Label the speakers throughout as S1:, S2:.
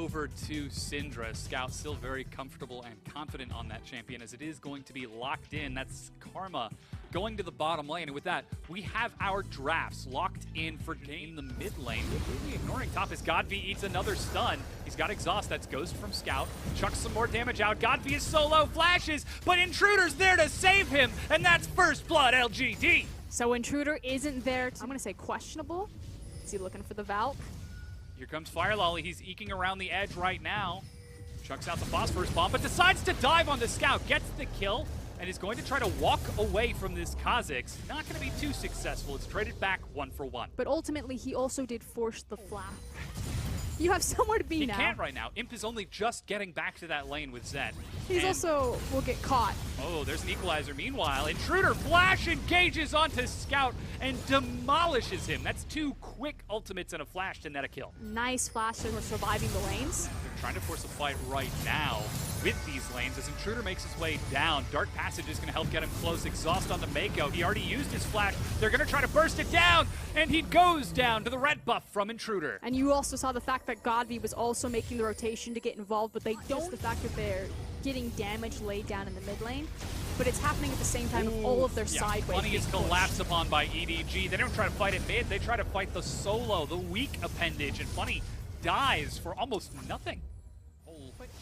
S1: Over to Syndra. Scout still very comfortable and confident on that champion as it is going to be locked in. That's Karma going to the bottom lane. And with that, we have our drafts locked in for game the mid lane. Completely ignoring top as Godv eats another stun. He's got exhaust. That's Ghost from Scout. Chucks some more damage out. Godv is solo, flashes, but Intruder's there to save him. And that's first blood LGD.
S2: So Intruder isn't there. I'm going to say questionable. Is he looking for the Valk?
S1: Here comes Fire Lolly. He's eking around the edge right now. Chucks out the Phosphorus Bomb, but decides to dive on the Scout. Gets the kill, and is going to try to walk away from this Kha'Zix. Not going to be too successful. It's traded back 1-for-1.
S2: But ultimately, he also did force the flash. You have somewhere to be now.
S1: He can't right now. Imp is only just getting back to that lane with Zed.
S2: He's also will get caught.
S1: Oh, there's an equalizer. Meanwhile, Intruder flash engages onto Scout and demolishes him. That's two quick ultimates and a flash to net a kill.
S2: Nice flash for surviving the lanes.
S1: They're trying to force a fight right now with these lanes as Intruder makes his way down. Dark Passage is going to help get him close. Exhaust on the Mako. He already used his flash. They're going to try to burst it down, and he goes down to the red buff from Intruder.
S2: And you also saw the fact that Godv was also making the rotation to get involved, but they don't. The fact that they're getting damage laid down in the mid lane, but it's happening at the same time of all of their sideways.
S1: Funny is collapsed upon by EDG. They don't try to fight it mid. They try to fight the solo, the weak appendage, and Funny dies for almost nothing.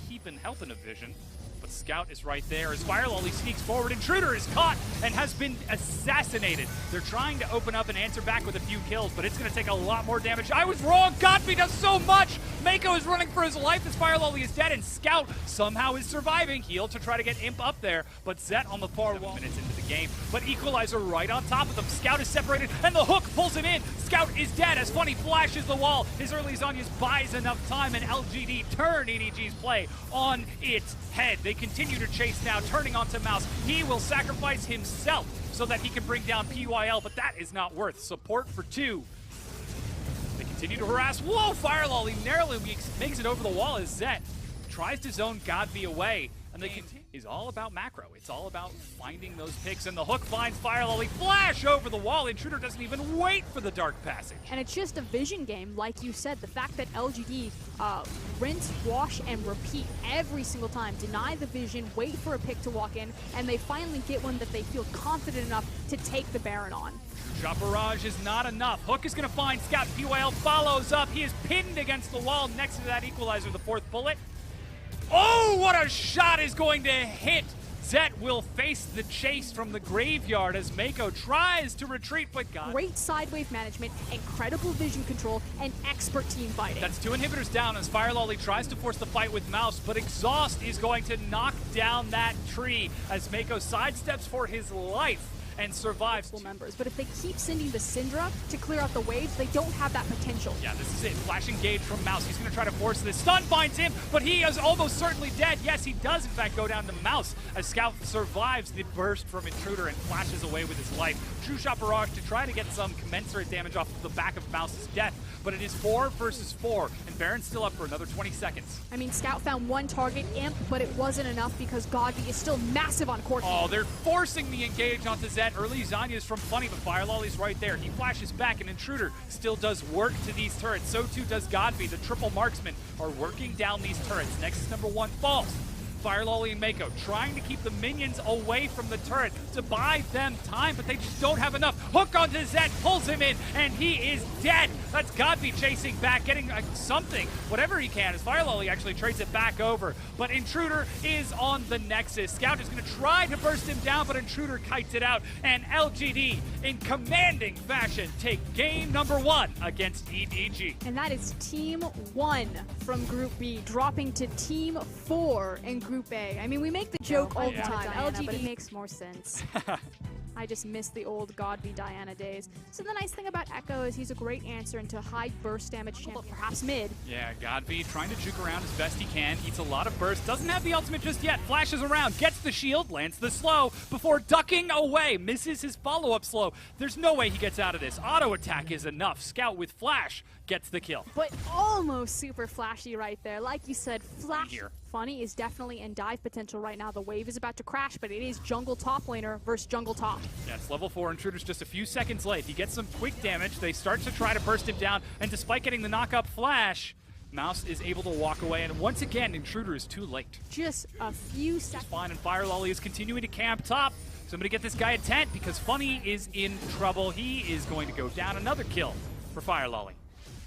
S1: Keep and help in a vision, but Scout is right there as Fire Lolly sneaks forward. Intruder is caught and has been assassinated. They're trying to open up and answer back with a few kills, but it's going to take a lot more damage. I was wrong. Godv does so much. Mako is running for his life as Fire Lolly is dead, and Scout somehow is surviving. Heal to try to get Imp up there, but Zet on the far wall. Minutes into the game, but Equalizer right on top of them. Scout is separated, and the hook pulls him in. Scout is dead as Funny flashes the wall. His early Zhonya's buys enough time, and LGD turn EDG's play on its head. They continue to chase now, turning onto Mouse. He will sacrifice himself so that he can bring down PYL, but that is not worth support for two. They continue to harass. Whoa, Fire Lolly narrowly makes it over the wall as Zet tries to zone Godv away. And they continue. Is all about macro. It's all about finding those picks, and the hook finds Fire Lolly. Flash over the wall. Intruder doesn't even wait for the Dark Passage.
S2: And it's just a vision game, like you said. The fact that LGD rinse, wash, and repeat every single time. Deny the vision, wait for a pick to walk in, and they finally get one that they feel confident enough to take the Baron on.
S1: Shot barrage is not enough. Hook is going to find Scout. PYL follows up. He is pinned against the wall next to that equalizer, the fourth bullet. Oh, what a shot is going to hit! Zet will face the chase from the graveyard as Mako tries to retreat, but
S2: great sidewave management, incredible vision control, and expert team fighting.
S1: That's two inhibitors down as Fire Lolly tries to force the fight with Mouse, but Exhaust is going to knock down that tree as Mako sidesteps for his life and survives.
S2: Members, but if they keep sending the Syndra to clear out the waves, they don't have that potential.
S1: Yeah, this is it. Flash engage from Mouse. He's going to try to force this. Stun finds him, but he is almost certainly dead. Yes, he does in fact go down to Mouse as Scout survives the burst from Intruder and flashes away with his life. True Shot Barrage to try to get some commensurate damage off of the back of Mouse's death, but it is 4 versus 4, and Baron's still up for another 20 seconds.
S2: I mean, Scout found one target, Imp, but it wasn't enough because Godv is still massive on court.
S1: Oh, they're forcing the engage onto Zed. Early Zhonya's from Funny, but Fire Lolly's right there. He flashes back, and Intruder still does work to these turrets. So too does Godv. The triple marksmen are working down these turrets. Nexus number 1 falls. Fire Lolly and Mako trying to keep the minions away from the turret to buy them time, but they just don't have enough. Hook onto Zed, pulls him in, and he is dead. That's Godv chasing back, getting something, whatever he can, as Fire Lolly actually trades it back over. But Intruder is on the Nexus. Scout is going to try to burst him down, but Intruder kites it out, and LGD, in commanding fashion, take game number 1 against EDG.
S2: And that is Team 1 from Group B, dropping to Team 4 in Group A. I mean, we make the joke all the time, Diana, but it makes more sense. I just miss the old Godv Diana days. So the nice thing about Echo is he's a great answer into high burst damage champion, perhaps mid.
S1: Yeah, Godv trying to juke around as best he can, eats a lot of burst, doesn't have the ultimate just yet, flashes around, gets the shield, lands the slow before ducking away, misses his follow-up slow. There's no way he gets out of this. Auto attack is enough. Scout with flash gets the kill.
S2: But almost super flashy right there. Like you said, flash. Funny is definitely in dive potential right now. The wave is about to crash, but it is jungle top laner versus jungle top.
S1: Yeah, it's level 4. Intruder's just a few seconds late. He gets some quick damage. They start to try to burst him down, and despite getting the knock-up flash, Mouse is able to walk away, and once again, Intruder is too late.
S2: Just a few seconds.
S1: Fine, and Fire Lolly is continuing to camp top. So I'm going to get this guy a tent because Funny is in trouble. He is going to go down. Another kill for Fire Lolly.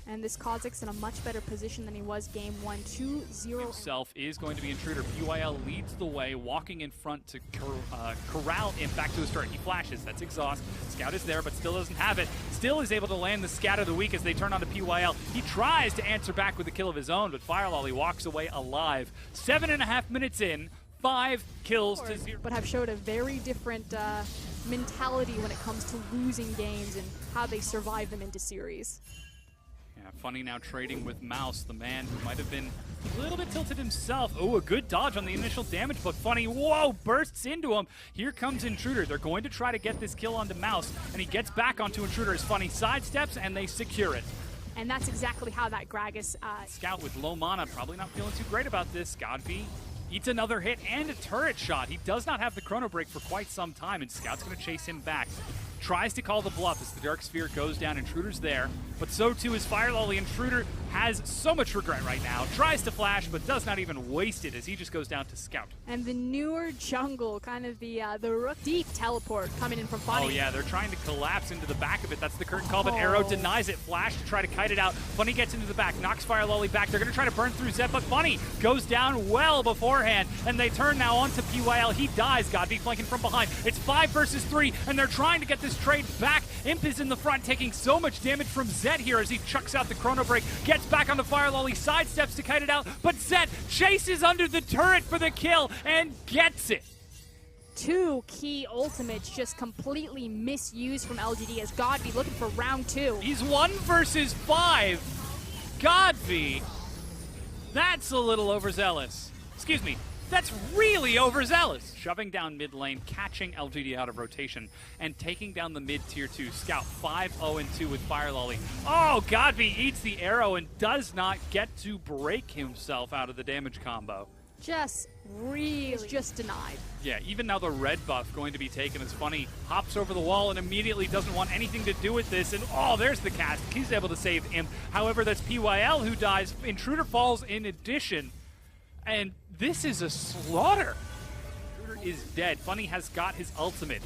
S2: And this Kozik's in a much better position than he was game 1, 2-0.
S1: Himself is going to be Intruder. PYL leads the way, walking in front to corral him back to his turret. He flashes. That's exhaust. Scout is there, but still doesn't have it. Still is able to land the scat of the week as they turn on to PYL. He tries to answer back with a kill of his own, but Fire Lolly walks away alive. 7.5 minutes in, 5 kills to 0.
S2: But have showed a very different mentality when it comes to losing games and how they survive them into series.
S1: Funny now trading with Mouse, the man who might have been a little bit tilted himself. Oh, a good dodge on the initial damage, but Funny, whoa, bursts into him. Here comes Intruder. They're going to try to get this kill onto Mouse, and he gets back onto Intruder as Funny sidesteps, and they secure it.
S2: And that's exactly how that Gragas...
S1: Scout with low mana, probably not feeling too great about this. Godby eats another hit and a turret shot. He does not have the chrono break for quite some time, and Scout's going to chase him back. Tries to call the bluff as the Dark Sphere goes down. Intruder's there, but so too is Fire Lolly. Intruder has so much regret right now. Tries to flash, but does not even waste it as he just goes down to Scout.
S2: And the newer jungle, kind of the rook deep teleport coming in from Funny.
S1: Oh yeah, they're trying to collapse into the back of it. That's the curtain call, but Arrow denies it. Flash to try to kite it out. Funny gets into the back, knocks Fire Lolly back. They're going to try to burn through Zed, but Funny goes down well beforehand, and they turn now onto PYL. He dies. Godby flanking from behind. It's 5 versus 3, and they're trying to get this trade back. Imp is in the front, taking so much damage from Zed here as he chucks out the chrono break, gets back on the Fire Lolly, sidesteps to kite it out, but Zed chases under the turret for the kill and gets it.
S2: 2 key ultimates just completely misused from LGD as Godby looking for round 2.
S1: He's 1 versus 5. Godby, that's a little overzealous. Excuse me. That's really overzealous. Shoving down mid lane, catching LGD out of rotation, and taking down the mid tier 2. Scout 5-0-2 with Fire Lolly. Oh, Godby eats the arrow and does not get to break himself out of the damage combo.
S2: Just really just denied.
S1: Yeah, even now the red buff going to be taken as Funny hops over the wall and immediately doesn't want anything to do with this. And oh, there's the cast. He's able to save him. However, that's PYL who dies. Intruder falls in addition. And this is a slaughter. Intruder is dead. Funny has got his ultimate.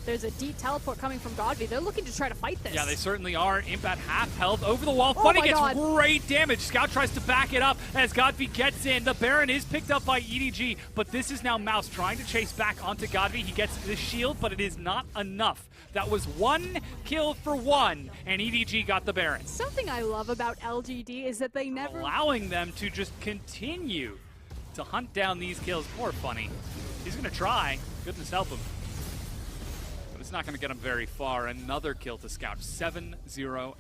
S2: There's a deep teleport coming from Godby. They're looking to try to fight this.
S1: Yeah, they certainly are. Imp at half health over the wall. Funny gets great damage. Scout tries to back it up as Godby gets in. The Baron is picked up by EDG, but this is now Mouse trying to chase back onto Godby. He gets the shield, but it is not enough. That was 1 kill for 1, and EDG got the Baron.
S2: Something I love about LGD is that they never...
S1: allowing them to just continue to hunt down these kills. Poor Funny. He's going to try. Goodness help him. But it's not going to get him very far. Another kill to Scout. 7-0-4.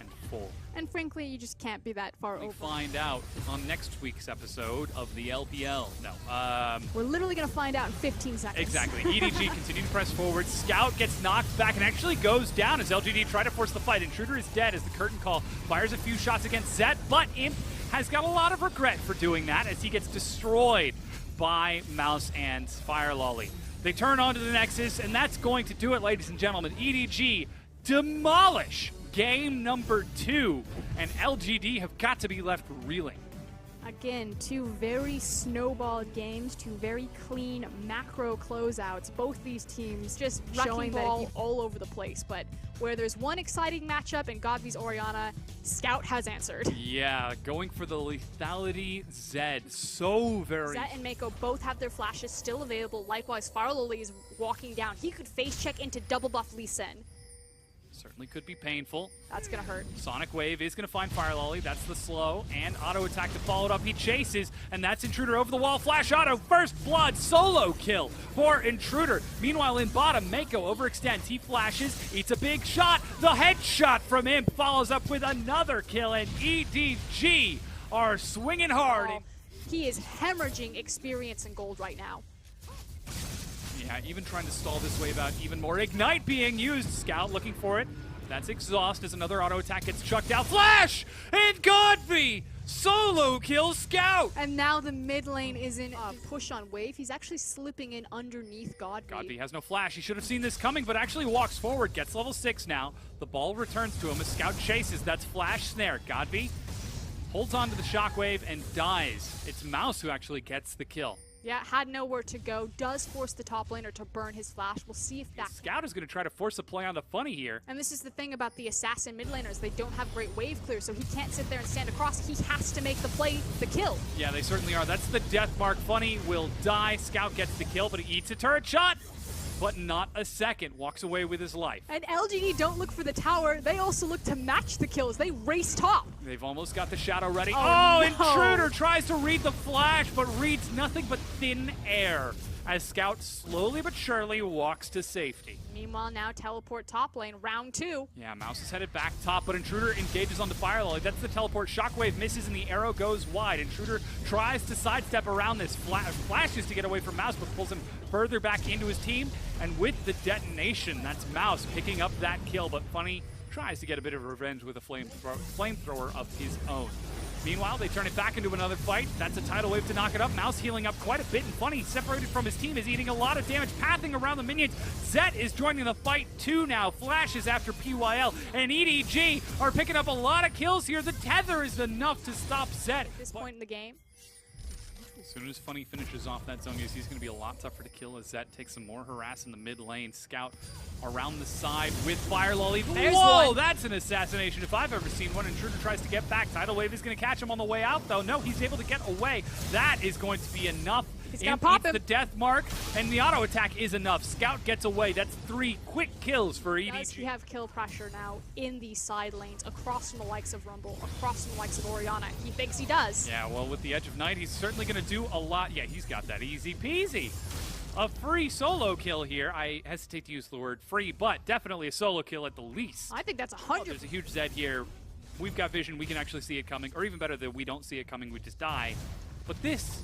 S2: And frankly, you just can't be that far over.
S1: We find out on next week's episode of the LPL. No.
S2: We're literally going to find out in 15 seconds.
S1: Exactly. EDG continue to press forward. Scout gets knocked back and actually goes down as LGD try to force the fight. Intruder is dead as the curtain call fires a few shots against Zed, but Imp has got a lot of regret for doing that as he gets destroyed by Mouse and Fire Lolly. They turn onto the Nexus, and that's going to do it, ladies and gentlemen. EDG demolish game number 2, and LGD have got to be left reeling.
S2: Again, 2 very snowballed games, 2 very clean macro closeouts. Both these teams just showing ball all over the place. But where there's one exciting matchup in Godby's Orianna, Scout has answered.
S1: Yeah, going for the lethality Zed. So very...
S2: Zed and Mako both have their flashes still available. Likewise, Fire Lolly is walking down. He could face check into double buff Lee Sin.
S1: Certainly could be painful.
S2: That's going to hurt.
S1: Sonic Wave is going to find Fire Lolly. That's the slow. And auto attack to follow it up. He chases, and that's Intruder over the wall. Flash auto. First blood. Solo kill for Intruder. Meanwhile, in bottom, Mako overextends. He flashes. Eats a big shot. The headshot from Imp follows up with another kill. And EDG are swinging hard.
S2: Oh, he is hemorrhaging experience and gold right now.
S1: Yeah, even trying to stall this wave out even more. Ignite being used. Scout looking for it. That's exhaust as another auto attack gets chucked out. Flash! And Godby solo kills Scout!
S2: And now the mid lane is in a push on wave. He's actually slipping in underneath Godby.
S1: Godby has no flash. He should have seen this coming, but actually walks forward. Gets level 6 now. The ball returns to him as Scout chases. That's flash snare. Godby holds on to the shockwave and dies. It's Mouse who actually gets the kill.
S2: Yeah, had nowhere to go, does force the top laner to burn his flash. We'll see if that...
S1: Scout is going to try to force a play on the Funny here.
S2: And this is the thing about the assassin mid laners. They don't have great wave clear, so he can't sit there and stand across. He has to make the play, the kill.
S1: Yeah, they certainly are. That's the death mark. Funny will die. Scout gets the kill, but he eats a turret shot. But not a second. Walks away with his life.
S2: And LGD don't look for the tower. They also look to match the kills. They race top.
S1: They've almost got the shadow ready.
S2: Oh, no.
S1: Intruder tries to read the flash, but reads nothing but thin air as Scout slowly but surely walks to safety.
S2: Meanwhile, now teleport top lane, round 2.
S1: Yeah, Mouse is headed back top, but Intruder engages on the fire lolly. That's the teleport. Shockwave misses and the arrow goes wide. Intruder tries to sidestep around this, flashes to get away from Mouse, but pulls him further back into his team. And with the detonation, that's Mouse picking up that kill, but Funny tries to get a bit of revenge with a flamethrower of his own. Meanwhile, they turn it back into another fight. That's a tidal wave to knock it up. Mouse healing up quite a bit, and Funny, separated from his team, is eating a lot of damage, pathing around the minions. Zet is joining the fight too now. Flashes after PYL, and EDG are picking up a lot of kills here. The tether is enough to stop Zet.
S2: At this point in the game.
S1: As soon as Funny finishes off that zone use, he's going to be a lot tougher to kill as Zet takes some more harass in the mid lane. Scout around the side with Fire Lolly.
S2: There's
S1: Whoa,
S2: one.
S1: That's an assassination if I've ever seen one. Intruder tries to get back. Tidal Wave is going to catch him on the way out, though. No, he's able to get away. That is going to be enough.
S2: He's gonna pop him.
S1: The death mark, and the auto attack is enough. Scout gets away. That's 3 quick kills for EDG.
S2: Does he have kill pressure now in these side lanes, across from the likes of Rumble, across from the likes of Orianna? He thinks he does.
S1: Yeah, well, with the Edge of Night, he's certainly going to do a lot. Yeah, he's got that easy peasy. A free solo kill here. I hesitate to use the word free, but definitely a solo kill at the least.
S2: I think that's 100%.
S1: Oh, there's a huge Zed here. We've got vision. We can actually see it coming. Or even better, that we don't see it coming. We just die. But this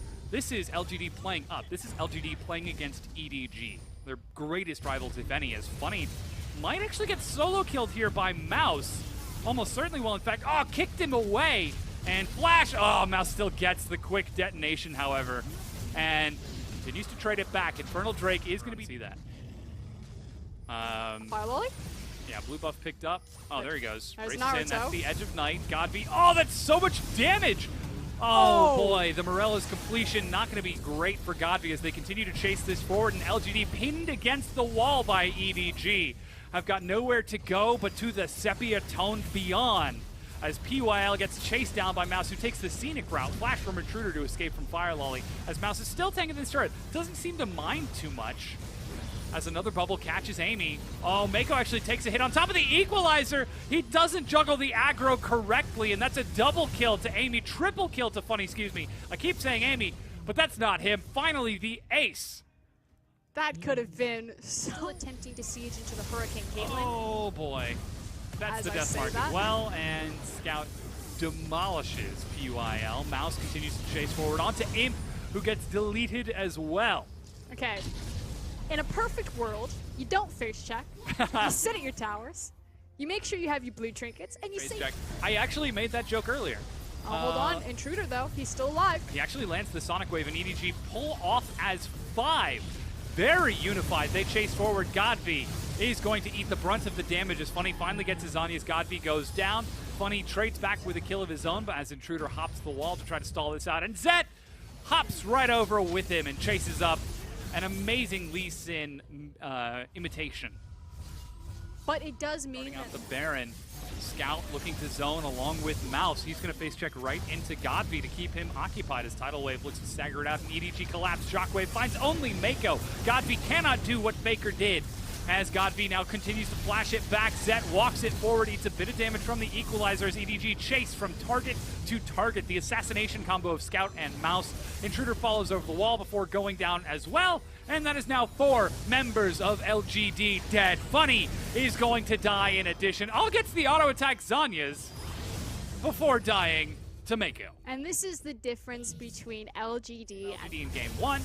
S1: is LGD playing up. This is LGD playing against EDG. Their greatest rivals, if any, is Funny. Might actually get solo killed here by Mouse. Almost certainly will, in fact. Oh, kicked him away. And Flash. Oh, Mouse still gets the quick detonation, however. And continues to trade it back. Infernal Drake is going to be... See that.
S2: Fire Lolly?
S1: Yeah, blue buff picked up. Oh, there he goes.
S2: There's
S1: Races in.
S2: Naruto.
S1: That's the Edge of Night. Godby. Oh, that's so much damage! Oh, boy, the Morello's completion not going to be great for Godby as they continue to chase this forward, and LGD pinned against the wall by EDG. I've got nowhere to go but to the sepia tone beyond as PYL gets chased down by Mouse, who takes the scenic route. Flash from Intruder to escape from Fire Lolly as Mouse is still tanking this turret. Doesn't seem to mind too much. As another bubble catches Amy. Oh, Mako actually takes a hit on top of the equalizer. He doesn't juggle the aggro correctly, and that's a double kill to Amy. Triple kill to Funny, excuse me. I keep saying Amy, but that's not him. Finally, the ace.
S2: That could have been so attempting to siege into the Hurricane Caitlyn.
S1: Oh, boy. That's
S2: As
S1: the
S2: I
S1: death
S2: say
S1: mark
S2: that.
S1: as well, and Scout demolishes PYL. Mouse continues to chase forward onto Imp, who gets deleted as well.
S2: Okay. In a perfect world, you don't face check. You sit at your towers. You make sure you have your blue trinkets, and you
S1: Face
S2: say...
S1: check. I actually made that joke earlier.
S2: Oh, hold on. Intruder, though. He's still alive.
S1: He actually lands the Sonic Wave, and EDG pull off as 5. Very unified. They chase forward. Godby is going to eat the brunt of the damage as Funny finally gets his Anya as Godby goes down. Funny trades back with a kill of his own, but as Intruder hops the wall to try to stall this out, and Zet hops right over with him and chases up an amazing Lee Sin imitation.
S2: But it does mean
S1: Out the
S2: that...
S1: Baron. Scout looking to zone along with Mouse. He's going to face check right into Godby to keep him occupied as Tidal Wave looks to stagger it out and EDG collapse. Shockwave finds only Mako. Godby cannot do what Faker did as Godby now continues to flash it back. Zet walks it forward, eats a bit of damage from the equalizer as EDG chase from target to target. The assassination combo of Scout and Mouse. Intruder follows over the wall before going down as well. And that is now 4 members of LGD dead. Funny is going to die in addition. All gets the auto attack Zanya's before dying to Mako.
S2: And this is the difference between LGD and...
S1: LGD in game 1.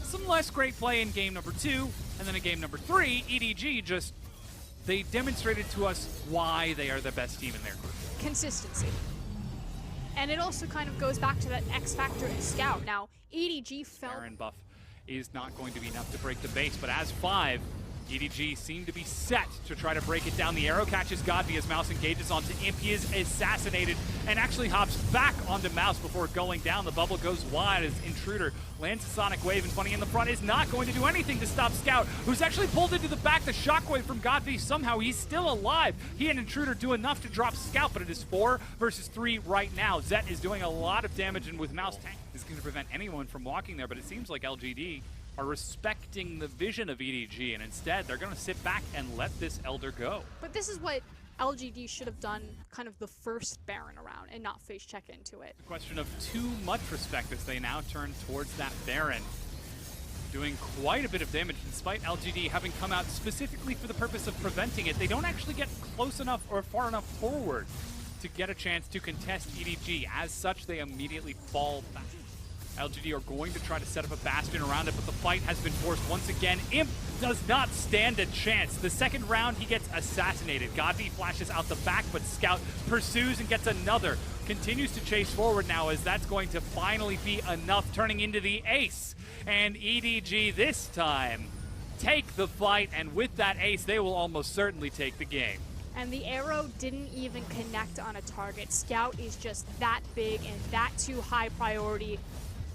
S1: Some less great play in game number 2. And then in game number 3, EDG just, they demonstrated to us why they are the best team in their group.
S2: Consistency. And it also kind of goes back to that X factor in Scout. Now, EDG felt...
S1: Baron buff is not going to be enough to break the base, but as 5, EDG seem to be set to try to break it down. The arrow catches Godby as Mouse engages onto Imp. He is assassinated and actually hops back onto Mouse before going down. The bubble goes wide as Intruder lands a Sonic Wave, and Funny in the front is not going to do anything to stop Scout, who's actually pulled into the back. The Shockwave from Godby, somehow he's still alive. He and Intruder do enough to drop Scout, but it is 4 versus 3 right now. Zet is doing a lot of damage, and with Mouse tank is going to prevent anyone from walking there, but it seems like LGD are respecting the vision of EDG, and instead they're going to sit back and let this Elder go.
S2: But this is what LGD should have done kind of the first Baron around and not face check into it.
S1: A question of too much respect as they now turn towards that Baron, doing quite a bit of damage despite LGD having come out specifically for the purpose of preventing it. They don't actually get close enough or far enough forward to get a chance to contest EDG. As such, they immediately fall back. LGD are going to try to set up a bastion around it, but the fight has been forced once again. Imp does not stand a chance. The second round, he gets assassinated. Godby flashes out the back, but Scout pursues and gets another. Continues to chase forward now, as that's going to finally be enough, turning into the ace. And EDG this time take the fight, and with that ace, they will almost certainly take the game.
S2: And the arrow didn't even connect on a target. Scout is just that big and that too high priority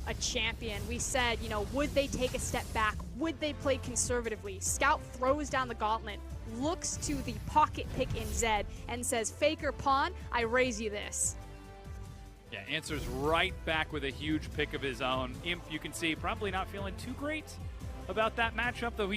S2: a champion. We said, you know, would they take a step back? Would they play conservatively? Scout throws down the gauntlet, looks to the pocket pick in Zed, and says, Faker Pawn, I raise you this.
S1: Yeah, answers right back with a huge pick of his own. Imp, you can see, probably not feeling too great about that matchup, though he